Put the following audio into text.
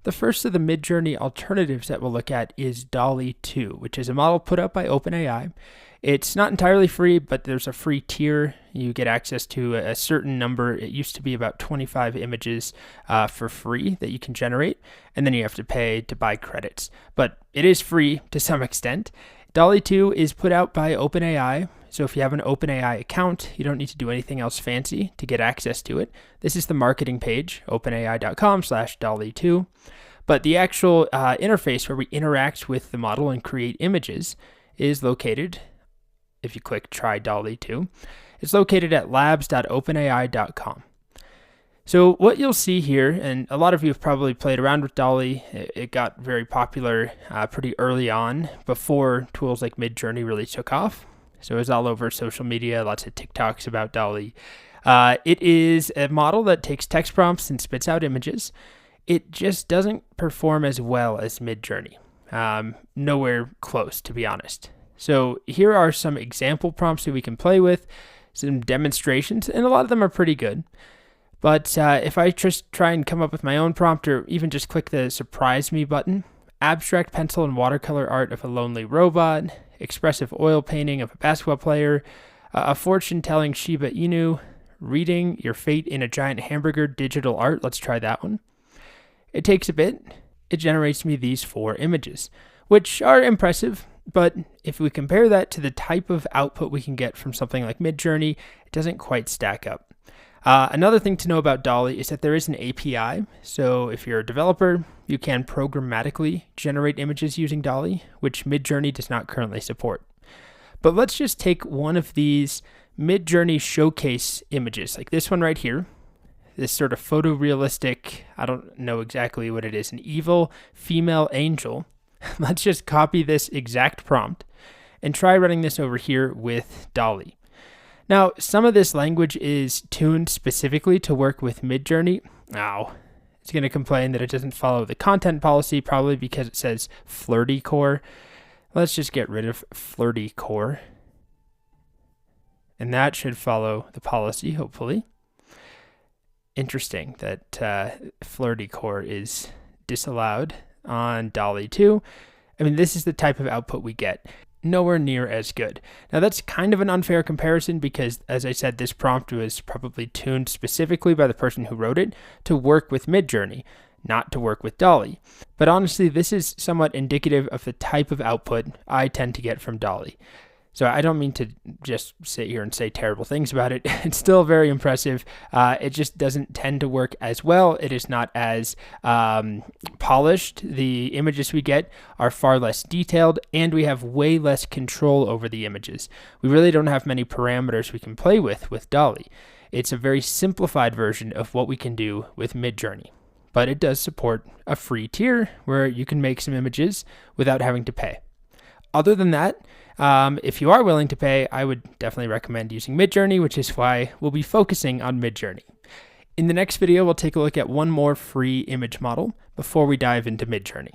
The first of the MidJourney alternatives that we'll look at is DALL-E 2, which is a model put out by OpenAI. It's not entirely free, but there's a free tier. You get access to a certain number. It used to be about 25 images for free that you can generate, and then you have to pay to buy credits. But it is free to some extent. DALL-E 2 is put out by OpenAI, so if you have an OpenAI account, you don't need to do anything else fancy to get access to it. This is the marketing page, openai.com/DALL-E 2. But the actual interface where we interact with the model and create images is located, if you click Try DALL-E 2, it's located at labs.openai.com. So what you'll see here, and a lot of you have probably played around with DALL-E, it got very popular pretty early on before tools like MidJourney really took off. So it was all over social media, lots of TikToks about DALL-E. It is a model that takes text prompts and spits out images. It just doesn't perform as well as MidJourney. Nowhere close, to be honest. So here are some example prompts that we can play with, some demonstrations, and a lot of them are pretty good. But if I just try and come up with my own prompt, or even just click the Surprise Me button, abstract pencil and watercolor art of a lonely robot, expressive oil painting of a basketball player, a fortune-telling Shiba Inu, reading your fate in a giant hamburger digital art. Let's try that one. It takes a bit. It generates me these 4 images, which are impressive, but if we compare that to the type of output we can get from something like MidJourney, it doesn't quite stack up. Another thing to know about DALL-E is that there is an API, so if you're a developer, you can programmatically generate images using DALL-E, which MidJourney does not currently support. But let's just take one of these MidJourney showcase images, like this one right here. This sort of photorealistic, I don't know exactly what it is, an evil female angel. Let's just copy this exact prompt and try running this over here with DALL-E. Now, some of this language is tuned specifically to work with MidJourney. Now, it's going to complain that it doesn't follow the content policy, probably because it says flirty core. Let's just get rid of flirty core. And that should follow the policy, hopefully. Interesting that flirty core is disallowed on DALL-E 2. I mean, this is the type of output we get. Nowhere near as good. Now, that's kind of an unfair comparison because, as I said, this prompt was probably tuned specifically by the person who wrote it to work with MidJourney, not to work with DALL-E. But honestly, this is somewhat indicative of the type of output I tend to get from DALL-E. So I don't mean to just sit here and say terrible things about it. It's still very impressive. It just doesn't tend to work as well. It is not as polished. The images we get are far less detailed, and we have way less control over the images. We really don't have many parameters we can play with DALL-E. It's a very simplified version of what we can do with MidJourney. But it does support a free tier where you can make some images without having to pay. Other than that, if you are willing to pay, I would definitely recommend using MidJourney, which is why we'll be focusing on MidJourney. In the next video, we'll take a look at one more free image model before we dive into MidJourney.